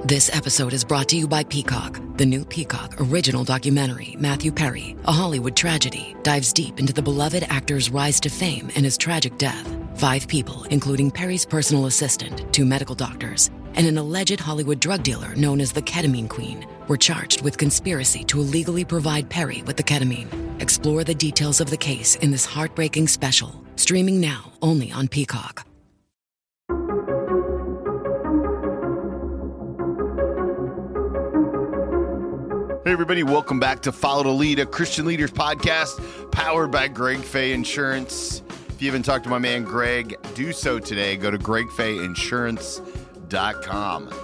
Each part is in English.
This episode is brought to you by Peacock. The new Peacock original documentary, Matthew Perry, A Hollywood Tragedy, dives deep into the beloved actor's rise to fame and his tragic death. 5 people, including Perry's personal assistant, 2 medical doctors, and an alleged Hollywood drug dealer known as the Ketamine Queen, were charged with conspiracy to illegally provide Perry with the ketamine. Explore the details of the case in this heartbreaking special, streaming now only on Peacock. Hey everybody, welcome back to Follow to Lead, a Christian Leaders podcast powered by Greg Fay Insurance. If you haven't talked to my man Greg, do so today. Go to gregfayinsurance.com.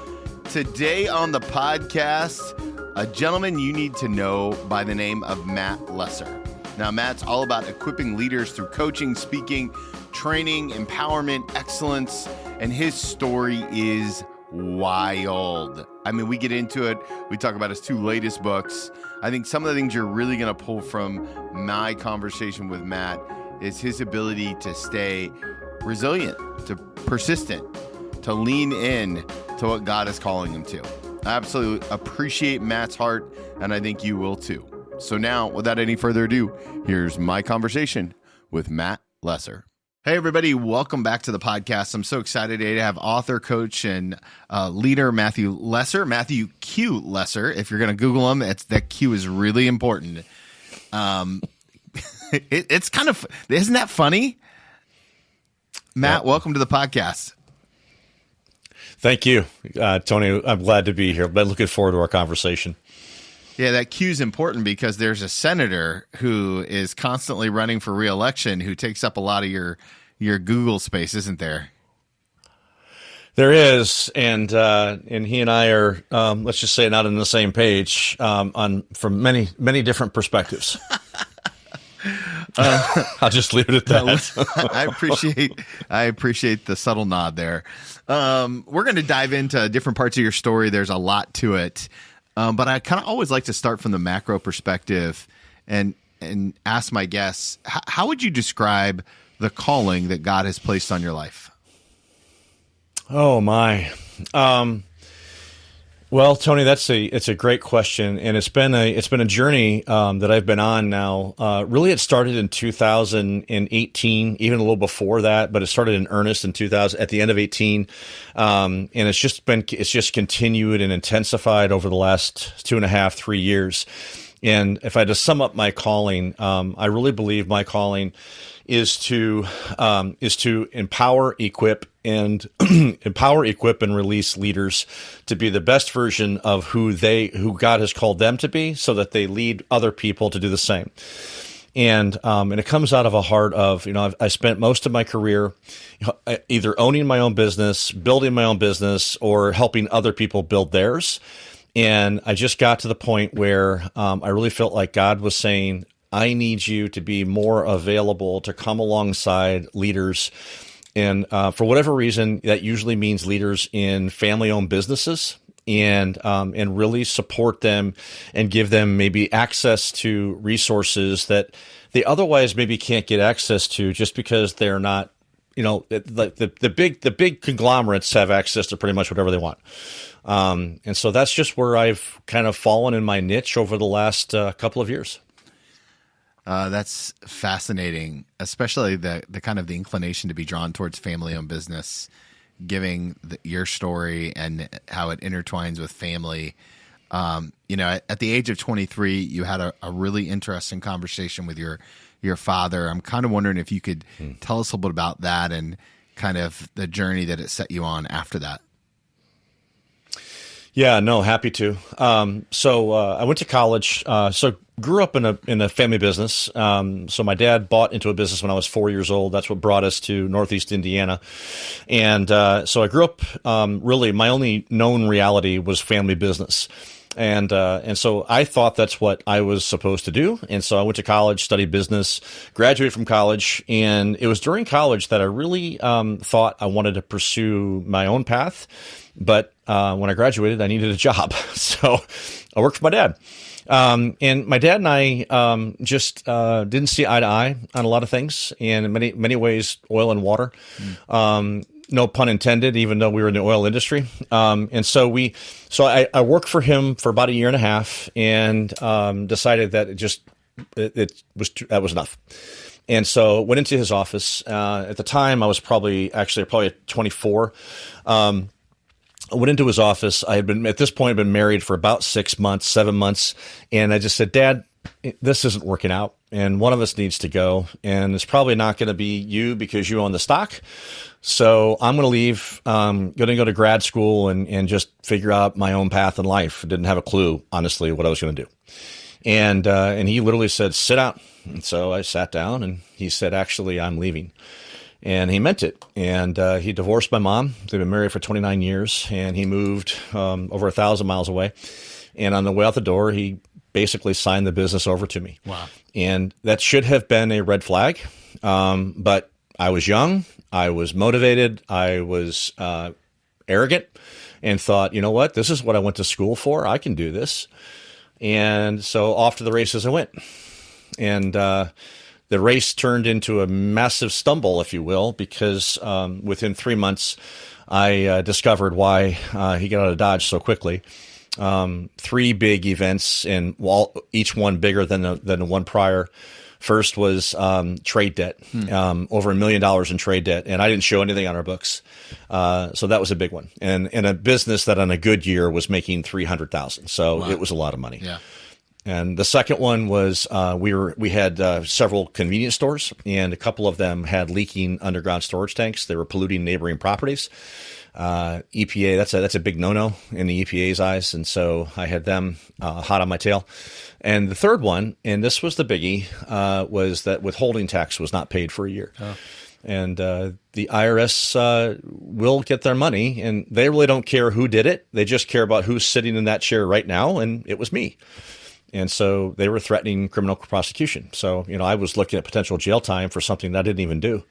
Today on the podcast, a gentleman you need to know by the name of Matt Lesser. Now, Matt's all about equipping leaders through coaching, speaking, training, empowerment, excellence, and his story is wild. I mean, we get into it. We talk about his 2 latest books. I think some of the things you're really going to pull from my conversation with Matt is his ability to stay resilient, to persistent, to lean in to what God is calling him to. I absolutely appreciate Matt's heart, and I think you will too. So now, without any further ado, here's my conversation with Matt Lesser. Hey, everybody. Welcome back to the podcast. I'm so excited today to have author, coach, and leader Matthew Lesser, Matthew Q. Lesser. If you're going to Google him, that Q is really important. It's kind of, isn't that funny? Matt, welcome to the podcast. Thank you, Tony. I'm glad to be here. But looking forward to our conversation. Yeah, that Q is important because there's a senator who is constantly running for re-election who takes up a lot of your Google space, isn't there? There is, and he and I are, let's just say, not on the same page from many different perspectives. I'll just leave it at that. I appreciate the subtle nod there. We're going to dive into different parts of your story. There's a lot to it. But I kind of always like to start from the macro perspective and ask my guests, how would you describe the calling that God has placed on your life? Oh, my. Well, Tony, it's a great question, and it's been a journey that I've been on now. Really, it started in 2018, even a little before that, but it started in earnest in 2000 at the end of 18, and it's just continued and intensified over the last 2.5, 3 years. And if I had to sum up my calling, I really believe my calling is to empower, equip, and release leaders to be the best version of who God has called them to be, so that they lead other people to do the same. And it comes out of a heart of, I spent most of my career either owning my own business, building my own business, or helping other people build theirs. And I just got to the point where I really felt like God was saying, I need you to be more available to come alongside leaders. And for whatever reason, that usually means leaders in family-owned businesses, and really support them and give them maybe access to resources that they otherwise maybe can't get access to, just because they're not, the big conglomerates have access to pretty much whatever they want. And so that's just where I've kind of fallen in my niche over the last couple of years. That's fascinating, especially the kind of the inclination to be drawn towards family-owned business, giving your story and how it intertwines with family. At the age of 23, you had a really interesting conversation with your father. I'm kind of wondering if you could tell us a little bit about that and kind of the journey that it set you on after that. Yeah, no, happy to. So I went to college. So grew up in a family business. So my dad bought into a business when I was 4 years old. That's what brought us to Northeast Indiana. And so I grew up, really, my only known reality was family business. And so I thought that's what I was supposed to do. And so I went to college, studied business, graduated from college. And it was during college that I really thought I wanted to pursue my own path. But when I graduated, I needed a job. So I worked for my dad. And my dad and I just didn't see eye to eye on a lot of things, and in many ways, oil and water. no pun intended, even though we were in the oil industry. And so I worked for him for about a year and a half, and decided that that was enough. And so went into his office. At the time, I was probably 24. I went into his office. I had been, at this point, been married for about 7 months. And I just said, Dad, this isn't working out. And one of us needs to go. And it's probably not going to be you because you own the stock. So I'm going to leave, going to go to grad school and just figure out my own path in life. Didn't have a clue, honestly, what I was going to do. And he literally said, sit down. And so I sat down, and he said, actually, I'm leaving. And he meant it. And he divorced my mom. They've been married for 29 years, and he moved over 1,000 miles away. And on the way out the door, he basically signed the business over to me. Wow. And that should have been a red flag. But I was young. I was motivated. I was arrogant and thought, you know what? This is what I went to school for. I can do this. And so off to the races I went. And the race turned into a massive stumble, if you will, because within 3 months, I discovered why he got out of Dodge so quickly. 3 big events, and each one bigger than the one prior. First was trade debt, over $1 million in trade debt, and I didn't show anything on our books, so that was a big one. And a business that on a good year was making $300,000, so wow. It was a lot of money. Yeah. And the second one was we had several convenience stores, and a couple of them had leaking underground storage tanks. They were polluting neighboring properties. EPA, that's a big no-no in the EPA's eyes, and so I had them hot on my tail. And the third one, and this was the biggie, was that withholding tax was not paid for a year. Oh. And the IRS will get their money, and they really don't care who did it. They just care about who's sitting in that chair right now, and it was me. And so they were threatening criminal prosecution. So, I was looking at potential jail time for something that I didn't even do.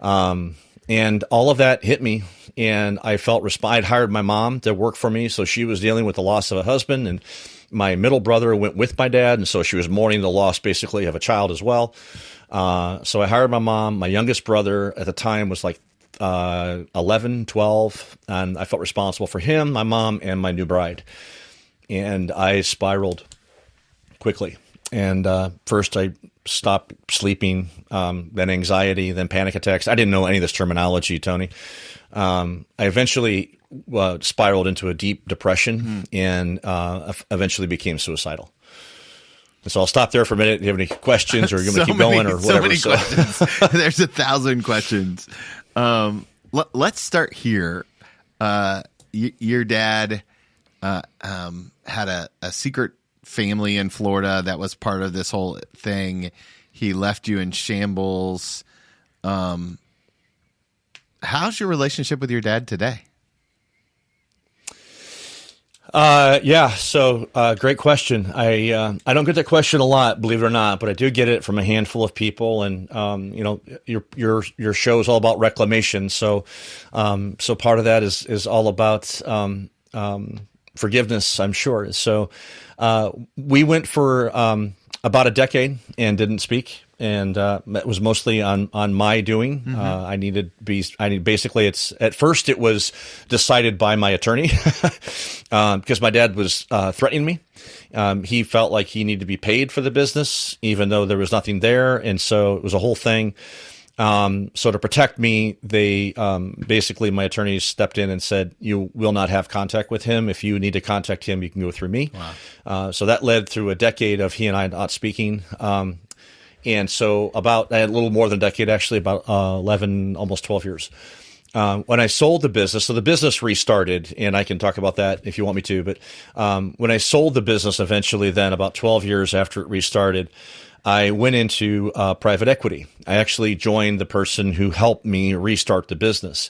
And all of that hit me, and I felt I'd hired my mom to work for me, so she was dealing with the loss of a husband, and my middle brother went with my dad, and so she was mourning the loss, basically, of a child as well. So I hired my mom. My youngest brother at the time was like 11, 12, and I felt responsible for him, my mom, and my new bride. And I spiraled quickly. And first I stopped sleeping, then anxiety, then panic attacks. I didn't know any of this terminology, Tony. I eventually spiraled into a deep depression and eventually became suicidal. And so I'll stop there for a minute. Do you have any questions, or you want me to keep going, or whatever? So many questions. There's 1,000 questions. Let's start here. Your dad had a secret family in Florida that was part of this whole thing. He left you in shambles. How's your relationship with your dad today? So great question. I don't get that question a lot, believe it or not, but I do get it from a handful of people. And your show is all about reclamation. So part of that is all about forgiveness, I'm sure. So we went for about a decade and didn't speak. And it was mostly on my doing. Mm-hmm. Basically, at first it was decided by my attorney because my dad was threatening me. He felt like he needed to be paid for the business, even though there was nothing there. And so it was a whole thing. So to protect me, they basically, my attorneys stepped in and said, you will not have contact with him. If you need to contact him, you can go through me. Wow. So that led through a decade of he and I not speaking. And so I had a little more than a decade, actually, about 11, almost 12 years. When I sold the business, so the business restarted, and I can talk about that if you want me to, but when I sold the business eventually, then about 12 years after it restarted, I went into private equity. I actually joined the person who helped me restart the business.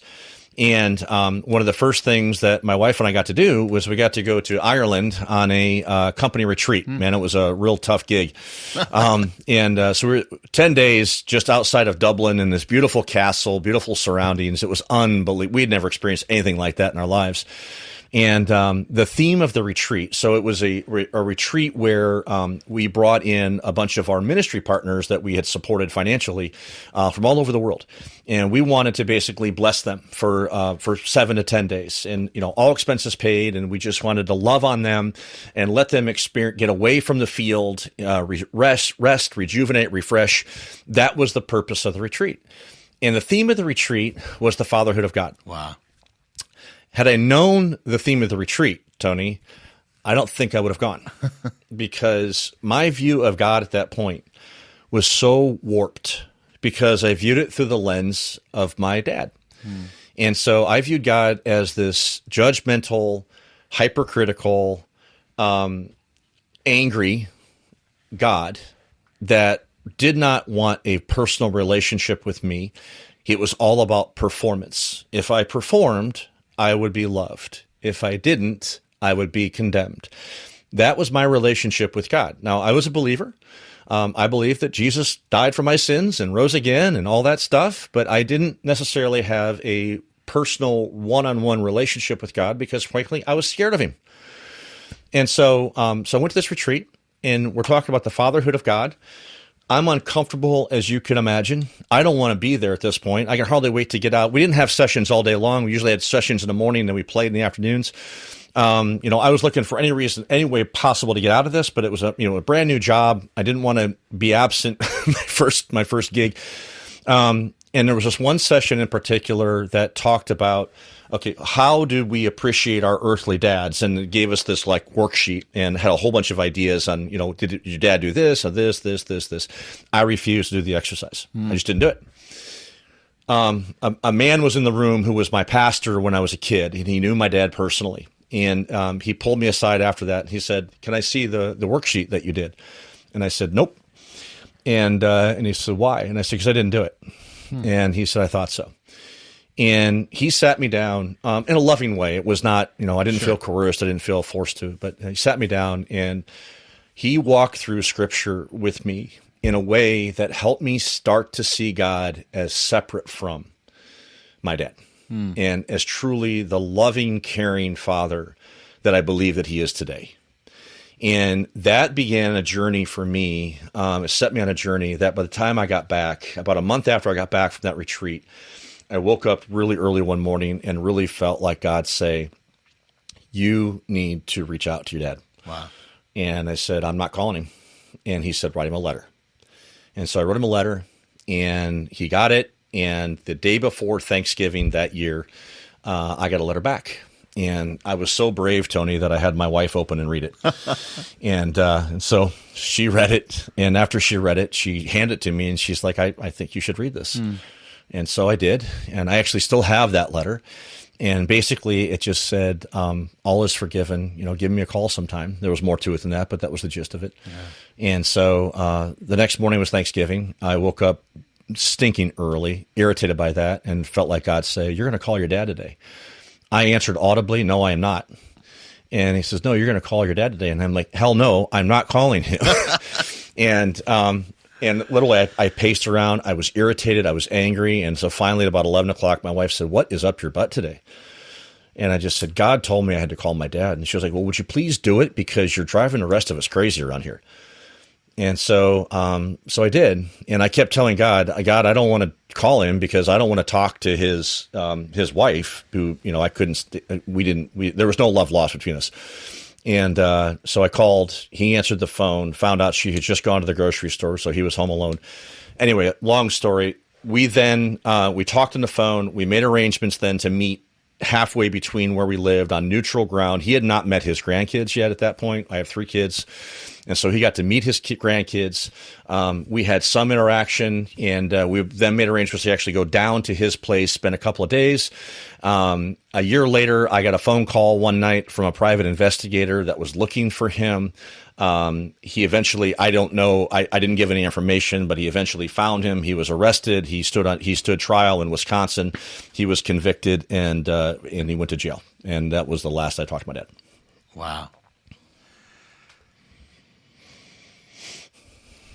And one of the first things that my wife and I got to do was we got to go to Ireland on a company retreat. Man, it was a real tough gig. So we were 10 days just outside of Dublin in this beautiful castle, beautiful surroundings. It was unbelievable. We'd never experienced anything like that in our lives. And the theme of the retreat, so it was a retreat where we brought in a bunch of our ministry partners that we had supported financially from all over the world. And we wanted to basically bless them for 7 to 10 days, and all expenses paid. And we just wanted to love on them and let them get away from the field, rest, rejuvenate, refresh. That was the purpose of the retreat. And the theme of the retreat was the fatherhood of God. Wow. Had I known the theme of the retreat, Tony, I don't think I would have gone, because my view of God at that point was so warped, because I viewed it through the lens of my dad. And so I viewed God as this judgmental, hypercritical, angry God that did not want a personal relationship with me. It was all about performance. If I performed, I would be loved. If I didn't, I would be condemned. That was my relationship with God. Now, I was a believer. I believed that Jesus died for my sins and rose again and all that stuff, but I didn't necessarily have a personal one-on-one relationship with God because, frankly, I was scared of him. And so I went to this retreat, and we're talking about the fatherhood of God. I'm uncomfortable, as you can imagine. I don't want to be there at this point. I can hardly wait to get out. We didn't have sessions all day long. We usually had sessions in the morning, and then we played in the afternoons. I was looking for any way possible to get out of this, but it was a brand new job. I didn't want to be absent my first gig. And there was this one session in particular that talked about, okay, how do we appreciate our earthly dads? And it gave us this worksheet and had a whole bunch of ideas on, did your dad do this or this? I refused to do the exercise. I just didn't do it. A man was in the room who was my pastor when I was a kid, and he knew my dad personally. And he pulled me aside after that. He said, "Can I see the worksheet that you did?" And I said, "Nope." And he said, "Why?" And I said, "Because I didn't do it." And he said, "I thought so." And he sat me down in a loving way. It was not, I didn't feel coerced. I didn't feel forced to. But he sat me down, and he walked through Scripture with me in a way that helped me start to see God as separate from my dad. And as truly the loving, caring father that I believe that he is today. And that began a journey for me. It set me on a journey that by the time I got back, about a month after I got back from that retreat, I woke up really early one morning and really felt like God say, "You need to reach out to your dad." Wow. And I said, "I'm not calling him." And he said, "Write him a letter." And so I wrote him a letter, and he got it. And the day before Thanksgiving that year, I got a letter back. And I was so brave, Tony, that I had my wife open and read it. And so she read it. And after she read it, she handed it to me, and she's like, I think you should read this. And so I did. And I actually still have that letter. And basically it just said, all is forgiven, give me a call sometime. There was more to it than that, but that was the gist of it. Yeah. And so the next morning was Thanksgiving. I woke up stinking early, irritated by that, and felt like God say, "You're going to call your dad today." I answered audibly, "No, I am not." And he says, "No, you're going to call your dad today." And I'm like, "Hell no, I'm not calling him." And literally I paced around. I was irritated. I was angry. And so finally at about 11 o'clock, my wife said, "What is up your butt today?" And I just said, "God told me I had to call my dad." And she was like, "Well, would you please do it? Because you're driving the rest of us crazy around here." And so I did. And I kept telling God, "God, I don't want to call him because I don't want to talk to his wife, who, I couldn't, there was no love lost between us." And so I called. He answered the phone, found out she had just gone to the grocery store, so he was home alone. Anyway, long story. We then, we talked on the phone. We made arrangements then to meet halfway between where we lived on neutral ground. He had not met his grandkids yet at that point. I have 3 kids. And so he got to meet his grandkids. We had some interaction, and we then made arrangements to actually go down to his place, spend a couple of days. A year later, I got a phone call one night from a private investigator that was looking for him. He eventually, I don't know, I didn't give any information, but he eventually found him. He was arrested. He stood trial in Wisconsin. He was convicted, and he went to jail. And that was the last I talked to my dad. Wow.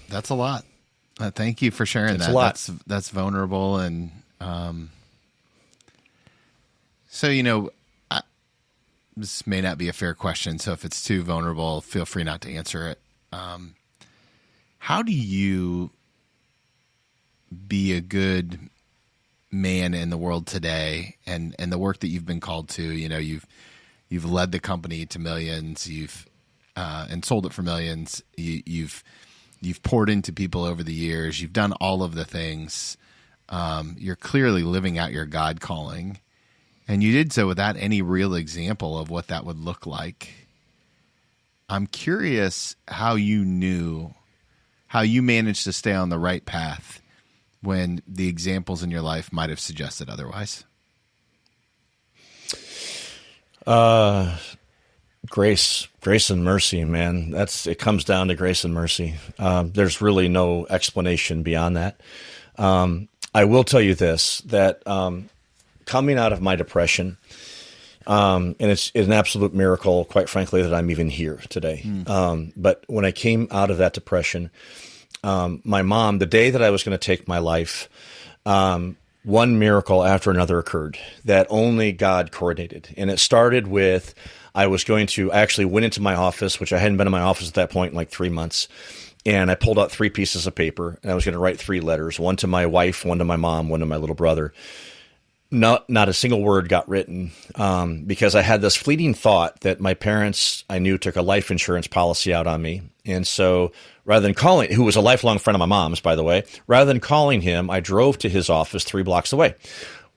That's a lot. Thank you for sharing that. A lot. That's vulnerable. And so, this may not be a fair question, so if it's too vulnerable, feel free not to answer it. How do you be a good man in the world today, and the work that you've been called to? You've led the company to millions, and sold it for millions. You've poured into people over the years. You've done all of the things. You're clearly living out your God calling, and you did so without any real example of what that would look like. I'm curious how you managed to stay on the right path when the examples in your life might have suggested otherwise. Grace and mercy, man. It comes down to grace and mercy. There's really no explanation beyond that. I will tell you this, that coming out of my depression, and it's an absolute miracle, quite frankly, that I'm even here today. But when I came out of that depression, my mom, the day that I was going to take my life, one miracle after another occurred that only God coordinated. And it started with, I actually went into my office, which I hadn't been in my office at that point in like 3 months. And I pulled out 3 pieces of paper, and I was going to write 3 letters, one to my wife, one to my mom, one to my little brother. Not a single word got written, because I had this fleeting thought that my parents, I knew, took a life insurance policy out on me. And so rather than calling, who was a lifelong friend of my mom's, by the way, rather than calling him, I drove to his office 3 blocks away.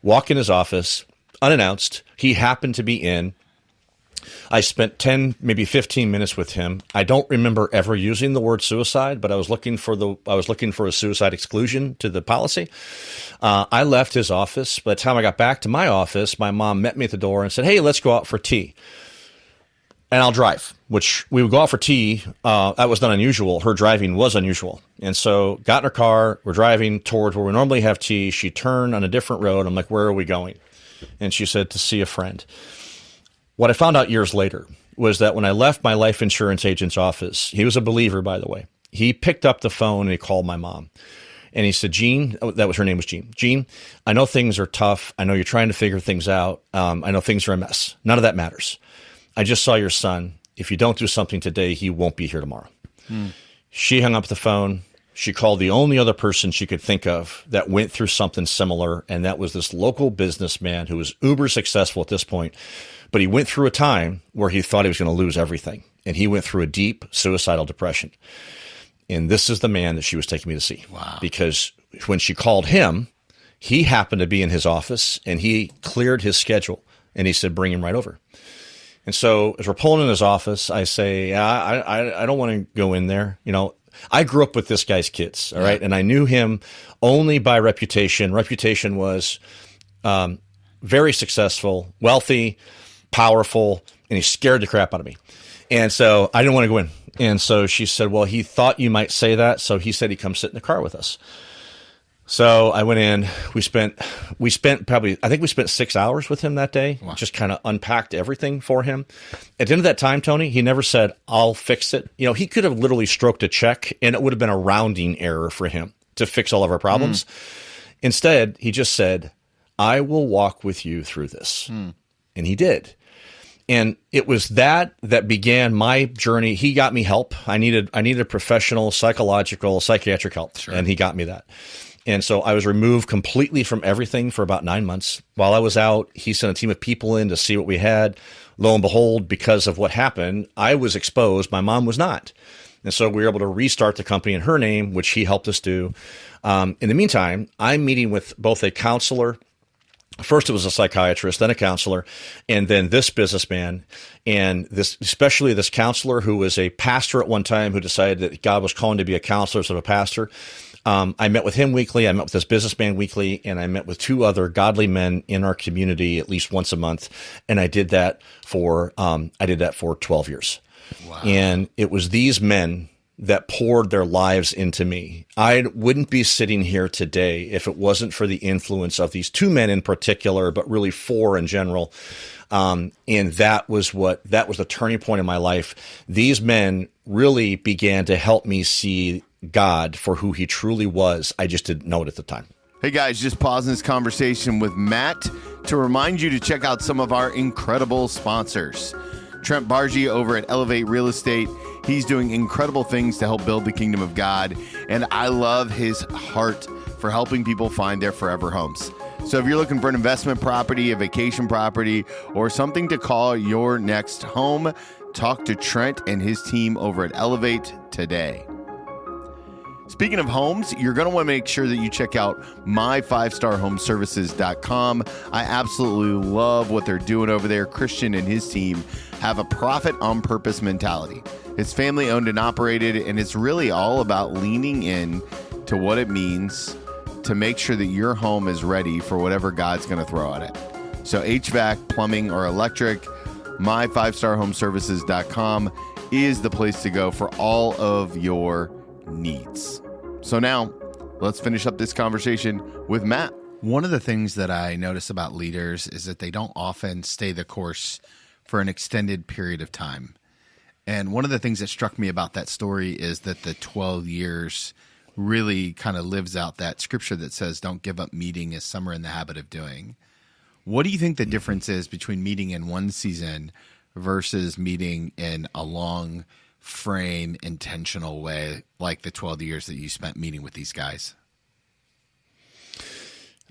Walk in his office, unannounced. He happened to be in. I spent 10, maybe 15 minutes with him. I don't remember ever using the word suicide, but I was looking for a suicide exclusion to the policy. I left his office. By the time I got back to my office, my mom met me at the door and said, "Hey, let's go out for tea. And I'll drive," which we would go out for tea. That was not unusual. Her driving was unusual. And so got in her car. We're driving towards where we normally have tea. She turned on a different road. I'm like, "Where are we going?" And she said, "To see a friend." What I found out years later was that when I left my life insurance agent's office, he was a believer, by the way. He picked up the phone and he called my mom. And he said, "Jean," her name was Jean. "Jean, I know things are tough. I know you're trying to figure things out. I know things are a mess. None of that matters. I just saw your son. If you don't do something today, he won't be here tomorrow." She hung up the phone. She called the only other person she could think of that went through something similar, and that was this local businessman who was uber successful at this point. But he went through a time where he thought he was going to lose everything, and he went through a deep suicidal depression. And this is the man that she was taking me to see. Wow. Because when she called him, he happened to be in his office, and he cleared his schedule, and he said, "Bring him right over." And so as we're pulling in his office, I say, I don't want to go in there. I grew up with this guy's kids, all right? And I knew him only by reputation. Reputation was very successful, wealthy, powerful, and he scared the crap out of me. And so I didn't want to go in. And so she said, "Well, he thought you might say that, so he said he'd come sit in the car with us." So I went in. We spent probably, I think we spent 6 hours with him that day. Wow. Just kind of unpacked everything for him. At the end of that time, Tony, he never said, "I'll fix it." He could have literally stroked a check, and it would have been a rounding error for him to fix all of our problems. Instead, he just said, "I will walk with you through this." And he did. And it was that began my journey. He got me help. I needed professional, psychological, psychiatric help. Sure. And he got me that. And so I was removed completely from everything for about 9 months. While I was out, he sent a team of people in to see what we had. Lo and behold, because of what happened, I was exposed. My mom was not. And so we were able to restart the company in her name, which he helped us do. In the meantime, I'm meeting with both a counselor. First, it was a psychiatrist, then a counselor, and then this businessman, and especially this counselor who was a pastor at one time who decided that God was calling to be a counselor instead of a pastor. I met with him weekly. I met with this businessman weekly, and I met with 2 other godly men in our community at least once a month. And I did that for 12 years. Wow. And it was these men that poured their lives into me. I wouldn't be sitting here today if it wasn't for the influence of these 2 men in particular, but really 4 in general. And that was the turning point in my life. These men really began to help me see God for who he truly was. I just didn't know it at the time. Hey guys, just pausing this conversation with Matt to remind you to check out some of our incredible sponsors. Trent Bargy over at Elevate Real Estate. He's doing incredible things to help build the kingdom of God. And I love his heart for helping people find their forever homes. So if you're looking for an investment property, a vacation property, or something to call your next home, talk to Trent and his team over at Elevate today. Speaking of homes, you're going to want to make sure that you check out my5starhomeservices.com. I absolutely love what they're doing over there. Christian and his team have a profit on purpose mentality. It's family owned and operated, and it's really all about leaning in to what it means to make sure that your home is ready for whatever God's going to throw at it. So HVAC, plumbing, or electric, my5starhomeservices.com is the place to go for all of your needs. So now let's finish up this conversation with Matt. One of the things that I notice about leaders is that they don't often stay the course for an extended period of time. And one of the things that struck me about that story is that the 12 years really kind of lives out that scripture that says, don't give up meeting as some are in the habit of doing. What do you think the difference is between meeting in one season versus meeting in a long frame, intentional way, like the 12 years that you spent meeting with these guys?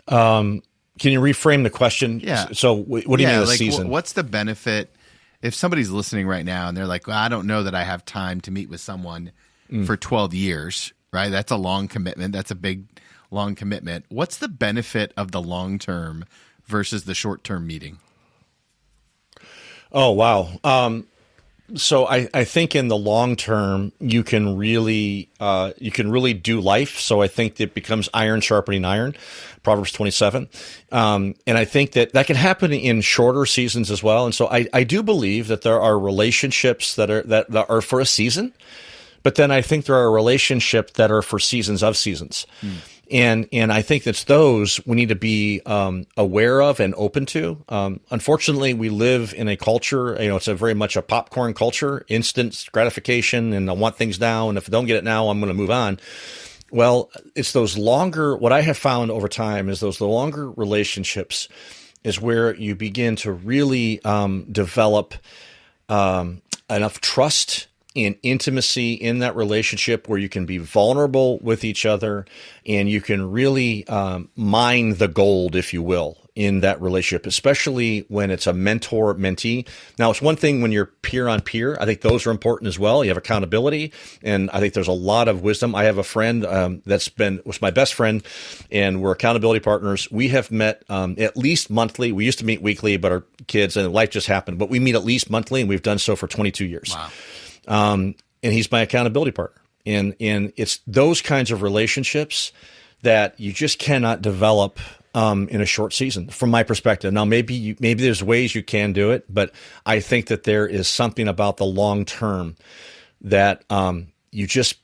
Can you reframe the question? Yeah. So what do you mean a like, season? What's the benefit if somebody's listening right now and they're like, well, I don't know that I have time to meet with someone for 12 years, right? That's a long commitment. That's a big, long commitment. What's the benefit of the long term versus the short term meeting? Oh, wow. So I think in the long term, you can really do life. So I think it becomes iron sharpening iron, Proverbs 27. And I think that can happen in shorter seasons as well. And so I do believe that there are relationships that are for a season, but then I think there are relationships that are for seasons of seasons. And I think that's those we need to be aware of and open to. Unfortunately, we live in a culture, it's a very much a popcorn culture, instant gratification, and I want things now. And if I don't get it now, I'm going to move on. Well, it's those longer, what I have found over time is the longer relationships is where you begin to really develop enough trust and intimacy in that relationship where you can be vulnerable with each other and you can really mine the gold, if you will, in that relationship, especially when it's a mentor-mentee. Now, it's one thing when you're peer on peer. I think those are important as well. You have accountability, and I think there's a lot of wisdom. I have a friend was my best friend, and we're accountability partners. We have met at least monthly. We used to meet weekly, but our kids and life just happened. But we meet at least monthly, and we've done so for 22 years. Wow. And he's my accountability partner. And it's those kinds of relationships that you just cannot develop in a short season, from my perspective. Now, maybe there's ways you can do it, but I think that there is something about the long term that you just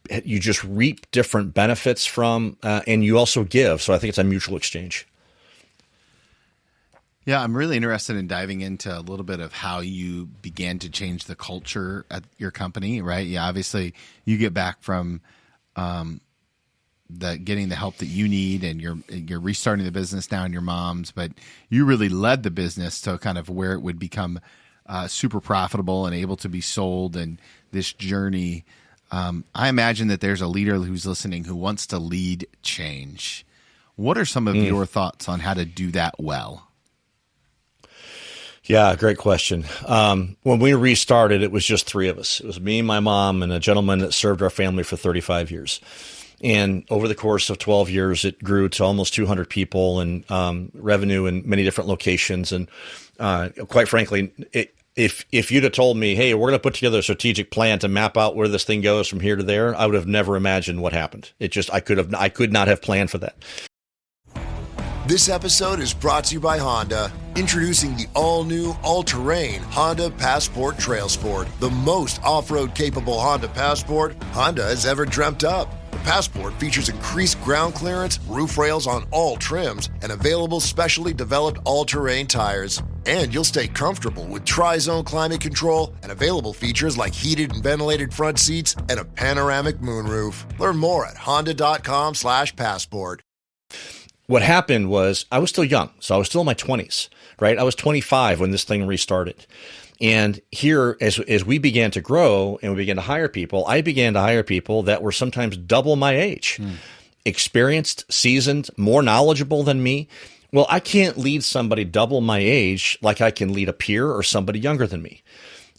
reap different benefits from, and you also give. So I think it's a mutual exchange. Yeah, I'm really interested in diving into a little bit of how you began to change the culture at your company, right? Yeah, obviously you get back from getting the help that you need, and you're restarting the business now in your mom's, but you really led the business to kind of where it would become super profitable and able to be sold, and this journey. I imagine that there's a leader who's listening who wants to lead change. What are some of your thoughts on how to do that well? Yeah, great question. When we restarted, it was just three of us. It was me, my mom, and a gentleman that served our family for 35 years. And over the course of 12 years, it grew to almost 200 people and revenue in many different locations. And quite frankly, if you'd have told me, hey, we're going to put together a strategic plan to map out where this thing goes from here to there, I would have never imagined what happened. I could not have planned for that. This episode is brought to you by Honda. Introducing the all-new, all-terrain Honda Passport Trail Sport, the most off-road capable Honda Passport Honda has ever dreamt up. The Passport features increased ground clearance, roof rails on all trims, and available specially developed all-terrain tires. And you'll stay comfortable with tri-zone climate control and available features like heated and ventilated front seats and a panoramic moonroof. Learn more at honda.com/passport. what happened was I was still young. So I was still in my 20s, right? I was 25 when this thing restarted. And here, as we began to grow and we began to hire people, I began to hire people that were sometimes double my age, experienced, seasoned, more knowledgeable than me. Well, I can't lead somebody double my age like I can lead a peer or somebody younger than me.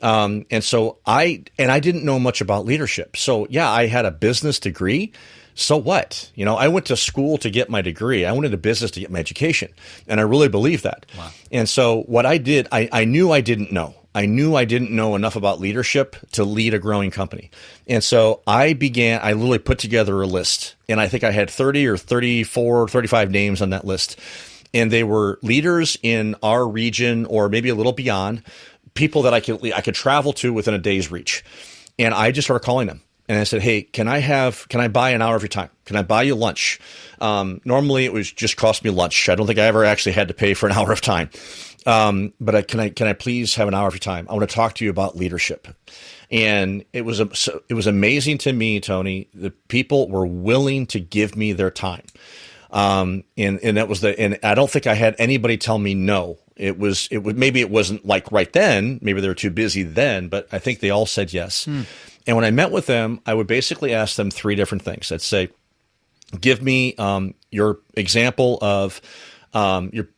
And so I didn't know much about leadership. So yeah, I had a business degree. So what? I went to school to get my degree. I went into business to get my education. And I really believe that. Wow. And so what I did, I knew I didn't know. I knew I didn't know enough about leadership to lead a growing company. And so I literally put together a list. And I think I had 30 or 34, 35 names on that list. And they were leaders in our region or maybe a little beyond, people that I could travel to within a day's reach. And I just started calling them. And I said, hey, can I buy an hour of your time? Can I buy you lunch? Normally it was just cost me lunch. I don't think I ever actually had to pay for an hour of time. But can I please have an hour of your time? I want to talk to you about leadership. And it was amazing to me, Tony. The people were willing to give me their time. And that was and I don't think I had anybody tell me no. It was maybe it wasn't like right then, maybe they were too busy then, but I think they all said yes. And when I met with them, I would basically ask them three different things. I'd say, give me your example of the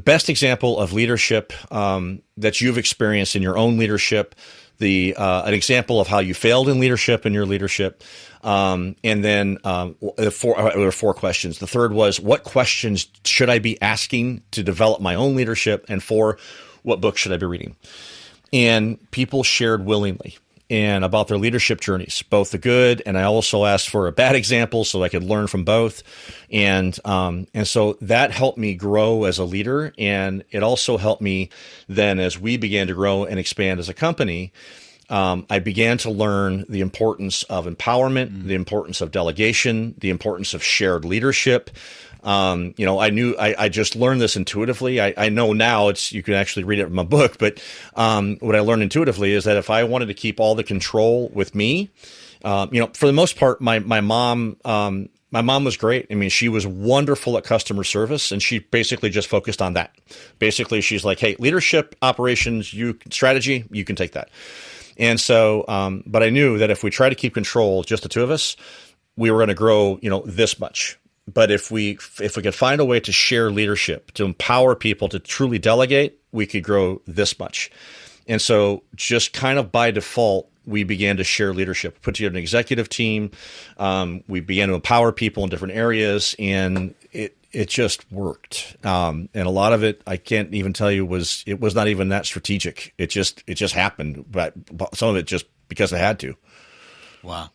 best example of leadership that you've experienced in your own leadership, an example of how you failed in leadership in your leadership, and then there were four questions. The third was, what questions should I be asking to develop my own leadership? And four, what book should I be reading? And people shared willingly and about their leadership journeys, both the good, and I also asked for a bad example so I could learn from both. And so that helped me grow as a leader. And it also helped me then as we began to grow and expand as a company. I began to learn the importance of empowerment, the importance of delegation, the importance of shared leadership. I just learned this intuitively. I know now you can actually read it in my book, but what I learned intuitively is that if I wanted to keep all the control with me, for the most part, my mom was great. I mean, she was wonderful at customer service, and she basically just focused on that. Basically, she's like, hey, leadership, operations, strategy, you can take that. And so, but I knew that if we try to keep control, just the two of us, we were going to grow, this much. But if we could find a way to share leadership, to empower people to truly delegate, we could grow this much. And so just kind of by default, we began to share leadership, put together an executive team. We began to empower people in different areas, and it just worked. And a lot of it, I can't even tell you, it was not even that strategic. It just happened, but some of it just because I had to. Wow.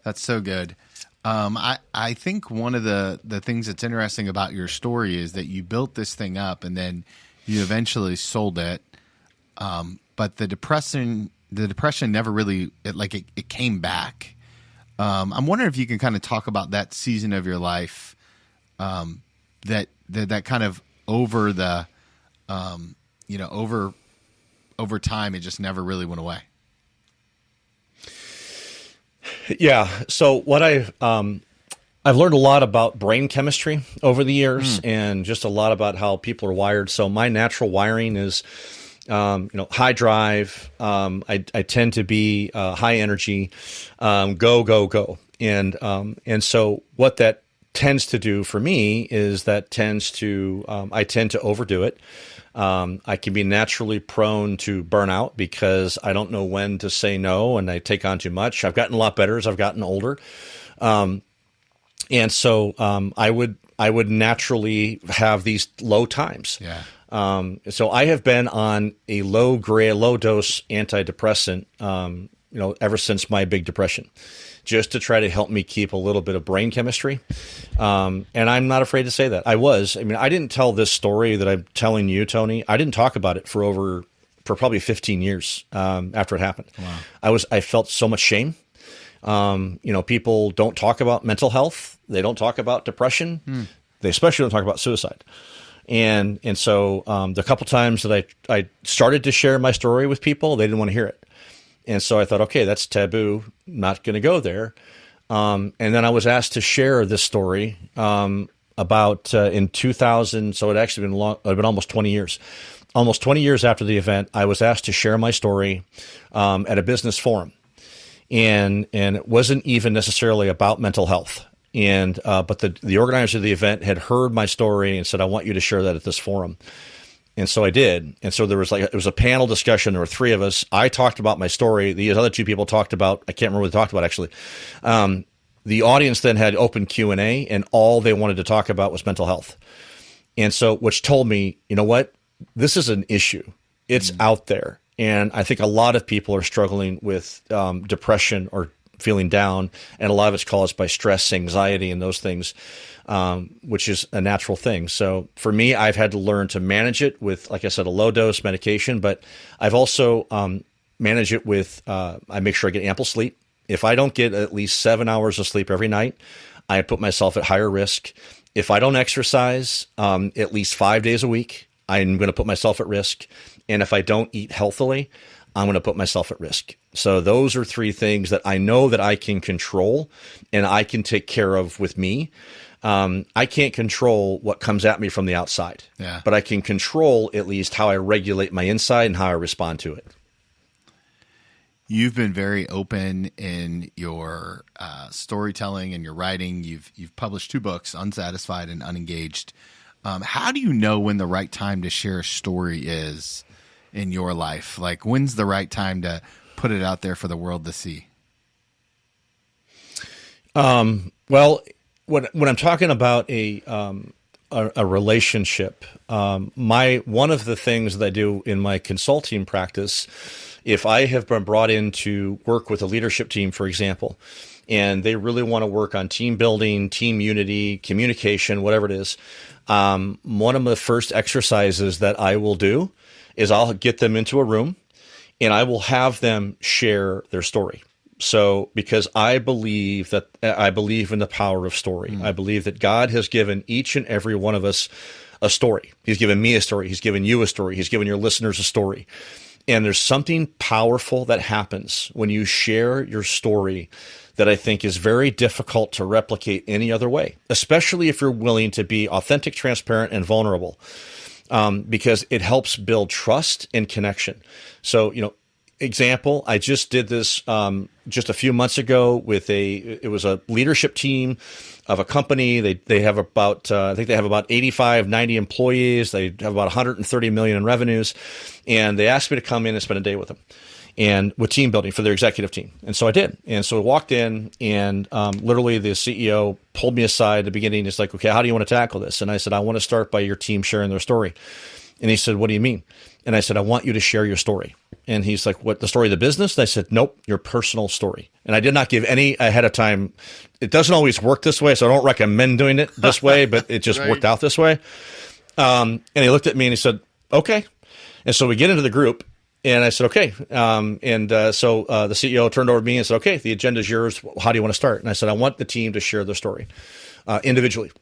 That's so good. I think one of the things that's interesting about your story is that you built this thing up and then you eventually sold it. But the depression never really, it came back. I'm wondering if you can kind of talk about that season of your life, that kind of over the, over time, it just never really went away. Yeah. So what I've learned a lot about brain chemistry over the years, and just a lot about how people are wired. So my natural wiring is, high drive. I tend to be high energy, go. And so what that tends to do for me is I tend to overdo it. I can be naturally prone to burnout because I don't know when to say no, and I take on too much. I've gotten a lot better as I've gotten older. And so I would naturally have these low times. Yeah. So I have been on a low dose antidepressant, ever since my big depression, just to try to help me keep a little bit of brain chemistry. And I'm not afraid to say that. I didn't tell this story that I'm telling you, Tony. I didn't talk about it for probably 15 years after it happened. Wow. I felt so much shame. People don't talk about mental health. They don't talk about depression. They especially don't talk about suicide. And so the couple times that I started to share my story with people, they didn't want to hear it. And so I thought, okay, that's taboo. Not going to go there. And then I was asked to share this story about in 2000. So it actually been almost 20 years. Almost 20 years after the event, I was asked to share my story at a business forum, and it wasn't even necessarily about mental health. And but the organizer of the event had heard my story and said, "I want you to share that at this forum." And so I did. And so it was a panel discussion. There were three of us. I talked about my story. The other two people talked about, I can't remember what they talked about actually. The audience then had open Q&A, and all they wanted to talk about was mental health. And so, which told me, you know what? This is an issue. It's out there. And I think a lot of people are struggling with depression or feeling down, and a lot of it's caused by stress, anxiety, and those things, which is a natural thing. So for me, I've had to learn to manage it with, like I said, a low dose medication, but I've also managed it with, I make sure I get ample sleep. If I don't get at least 7 hours of sleep every night, I put myself at higher risk. If I don't exercise at least 5 days a week, I'm going to put myself at risk. And if I don't eat healthily, I'm going to put myself at risk. So those are three things that I know that I can control and I can take care of with me. I can't control what comes at me from the outside, but I can control at least how I regulate my inside and how I respond to it. You've been very open in your storytelling and your writing. You've published 2 books, Unsatisfied and Unengaged. How do you know when the right time to share a story is in your life? Like, when's the right time to put it out there for the world to see? Well, when I'm talking about a relationship, one of the things that I do in my consulting practice, if I have been brought in to work with a leadership team, for example, and they really want to work on team building, team unity, communication, whatever it is, one of the first exercises that I will do is I'll get them into a room and I will have them share their story. So, because I believe in the power of story. I believe that God has given each and every one of us a story. He's given me a story. He's given you a story. He's given your listeners a story. And there's something powerful that happens when you share your story that I think is very difficult to replicate any other way, especially if you're willing to be authentic, transparent, and vulnerable, because it helps build trust and connection. So, example, I just did this just a few months ago with it was a leadership team of a company. They have about, I think they have about 85, 90 employees. They have about 130 million in revenues. And they asked me to come in and spend a day with them and with team building for their executive team. And so I did. And so I walked in and literally the CEO pulled me aside at the beginning. It's like, okay, how do you want to tackle this? And I said, I want to start by your team sharing their story. And he said, what do you mean? And I said, I want you to share your story. And he's like, what, the story of the business? And I said, nope, your personal story. And I did not give any ahead of time. It doesn't always work this way, so I don't recommend doing it this way, but it just worked out this way. And he looked at me and he said, okay. And so we get into the group and I said, okay. So the CEO turned over to me and said, okay, the agenda is yours. How do you want to start? And I said, I want the team to share their story individually.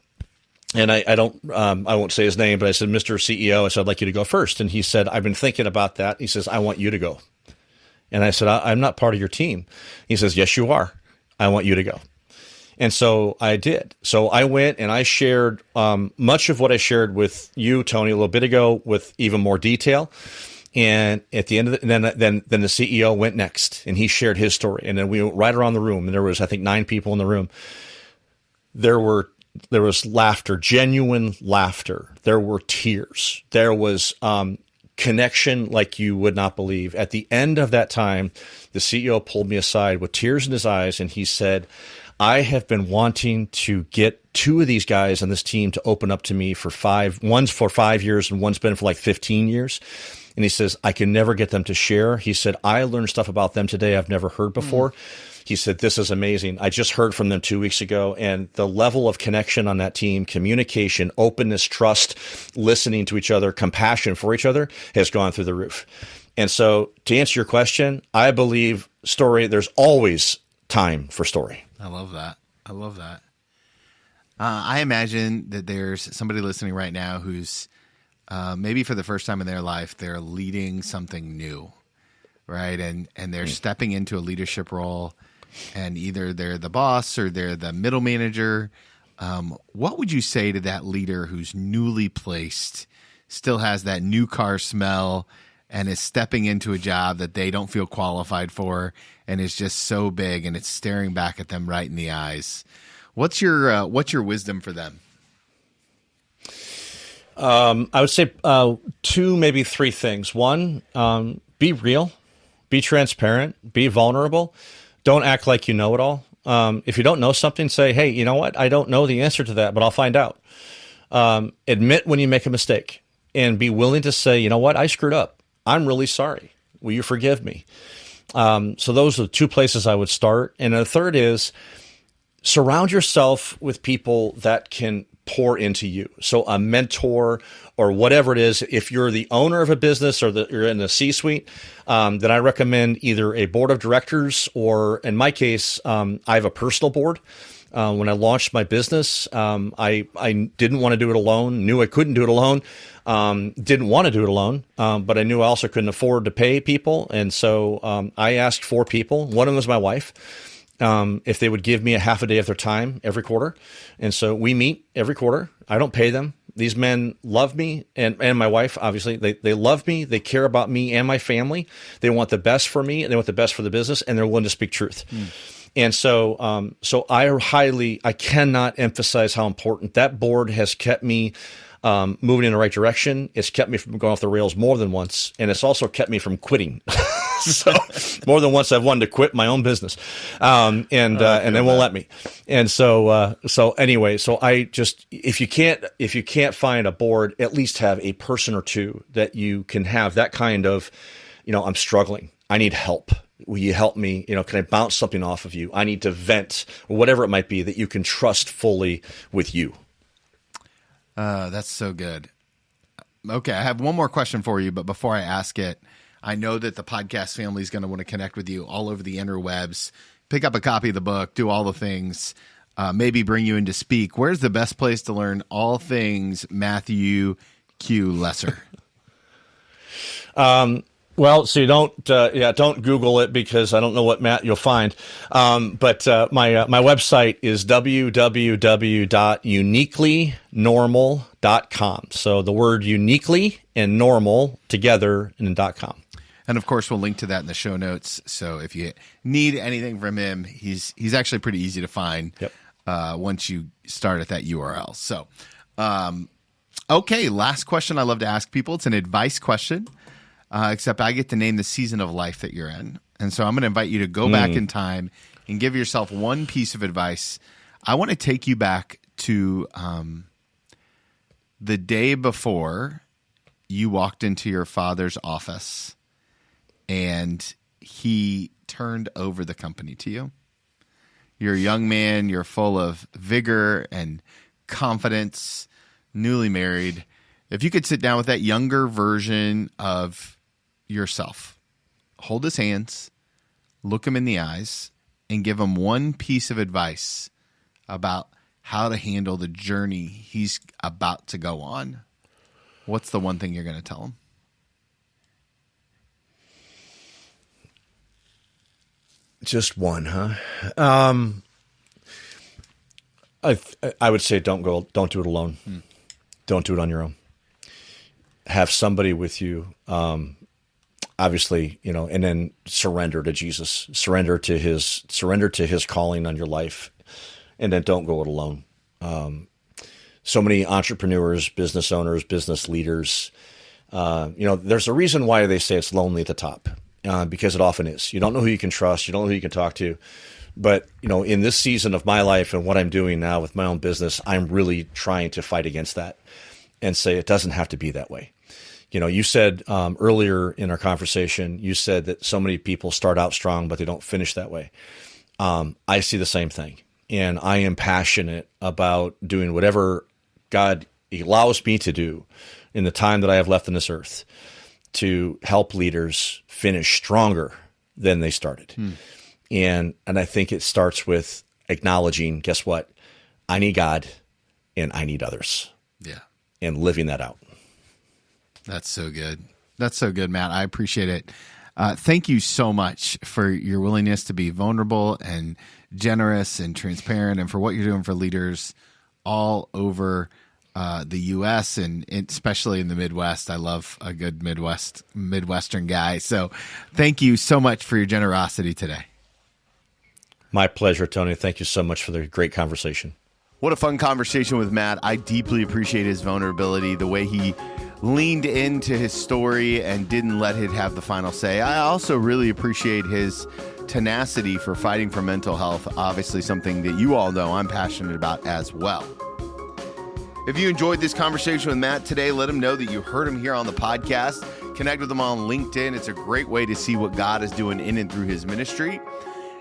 And I won't say his name, but I said, Mr. CEO, I said, I'd like you to go first. And he said, I've been thinking about that. He says, I want you to go. And I said, I'm not part of your team. He says, yes, you are. I want you to go. And so I did. So I went and I shared much of what I shared with you, Tony, a little bit ago with even more detail. And at the end of then the CEO went next and he shared his story. And then we went right around the room. And there was, I think, 9 people in the room. There was laughter, genuine laughter. There were tears. There was connection like you would not believe. At the end of that time, the CEO pulled me aside with tears in his eyes, and he said, I have been wanting to get 2 of these guys on this team to open up to me one's for 5 years and one's been for like 15 years. And he says, I can never get them to share. He said, I learned stuff about them today I've never heard before. He said, this is amazing. I just heard from them 2 weeks ago, and the level of connection on that team, communication, openness, trust, listening to each other, compassion for each other has gone through the roof. And so to answer your question, I believe there's always time for story. I love that. I imagine that there's somebody listening right now who's maybe for the first time in their life, they're leading something new, right? And they're stepping into a leadership role. and either they're the boss or they're the middle manager. What would you say to that leader who's newly placed, still has that new car smell, and is stepping into a job that they don't feel qualified for, and is just so big and it's staring back at them right in the eyes? What's your wisdom for them? I would say 2, maybe 3 things. One, be real, be transparent, be vulnerable. Don't act like you know it all. If you don't know something, say, hey, you know what? I don't know the answer to that, but I'll find out. Admit when you make a mistake and be willing to say, you know what? I screwed up. I'm really sorry. Will you forgive me? So those are the 2 places I would start. And the third is surround yourself with people that can pour into you. So a mentor or whatever it is, if you're the owner of a business or you're in the C-suite, then I recommend either a board of directors or, in my case, I have a personal board. When I launched my business, I didn't want to do it alone, knew I couldn't do it alone, didn't want to do it alone, but I knew I also couldn't afford to pay people. And so I asked 4 people. One of them was my wife. If they would give me a half a day of their time every quarter. And so we meet every quarter. I don't pay them. These men love me and my wife, obviously. They love me. They care about me and my family. They want the best for me and they want the best for the business, and they're willing to speak truth. And so I cannot emphasize how important that board has kept me moving in the right direction. It's kept me from going off the rails more than once, and it's also kept me from quitting. So more than once I've wanted to quit my own business, and they won't let me. And so I just, if you can't find a board, at least have a person or 2 that you can have that kind of, I'm struggling. I need help. Will you help me? Can I bounce something off of you? I need to vent, or whatever it might be that you can trust fully with you. That's so good. Okay, I have one more question for you, but before I ask it, I know that the podcast family is going to want to connect with you all over the interwebs, pick up a copy of the book, do all the things, maybe bring you in to speak. Where's the best place to learn all things Matthew Q. Lesser? Well, so you don't Google it, because I don't know what Matt you'll find. But my website is www.uniquelynormal.com. So the word uniquely and normal together and then .com. And of course, we'll link to that in the show notes. So if you need anything from him, he's actually pretty easy to find. Yep. Once you start at that URL. So, okay, last question I love to ask people. It's an advice question. Except I get to name the season of life that you're in. And so I'm going to invite you to go back in time and give yourself one piece of advice. I want to take you back to the day before you walked into your father's office and he turned over the company to you. You're a young man. You're full of vigor and confidence, newly married. If you could sit down with that younger version of yourself, hold his hands, look him in the eyes, and give him one piece of advice about how to handle the journey he's about to go on, what's the one thing you're going to tell him? Just one, huh? I would say don't do it alone. Don't do it on your own. Have somebody with you, obviously, and then surrender to Jesus, surrender to his calling on your life, and then don't go it alone. So many entrepreneurs, business owners, business leaders, there's a reason why they say it's lonely at the top, because it often is. You don't know who you can trust. You don't know who you can talk to. But, in this season of my life and what I'm doing now with my own business, I'm really trying to fight against that and say it doesn't have to be that way. You said earlier in our conversation, you said that so many people start out strong, but they don't finish that way. I see the same thing. And I am passionate about doing whatever God allows me to do in the time that I have left on this earth to help leaders finish stronger than they started. And I think it starts with acknowledging, guess what? I need God and I need others. Yeah. And living that out. That's so good. That's so good, Matt. I appreciate it. Thank you so much for your willingness to be vulnerable and generous and transparent, and for what you're doing for leaders all over the U.S. and especially in the Midwest. I love a good Midwestern guy. So thank you so much for your generosity today. My pleasure, Tony. Thank you so much for the great conversation. What a fun conversation with Matt. I deeply appreciate his vulnerability, the way he leaned into his story and didn't let it have the final say. I also really appreciate his tenacity for fighting for mental health, obviously something that you all know I'm passionate about as well. If you enjoyed this conversation with Matt today, let him know that you heard him here on the podcast. Connect with him on LinkedIn. It's a great way to see what God is doing in and through his ministry.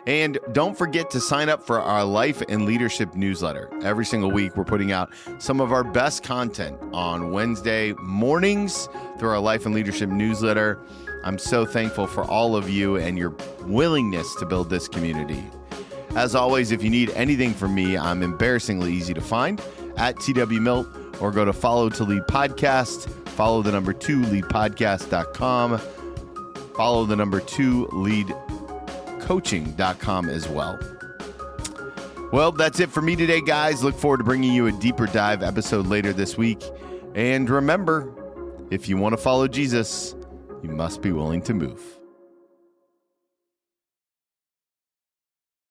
And don't forget to sign up for our Life and Leadership newsletter. Every single week, we're putting out some of our best content on Wednesday mornings through our Life and Leadership newsletter. I'm so thankful for all of you and your willingness to build this community. As always, if you need anything from me, I'm embarrassingly easy to find at TWMilt, or go to Follow to Lead Podcast, follow the number 2 leadpodcast.com, follow the number 2 leadcoaching.com as well. Well, that's it for me today, guys. Look forward to bringing you a deeper dive episode later this week. And remember, if you want to follow Jesus, you must be willing to move.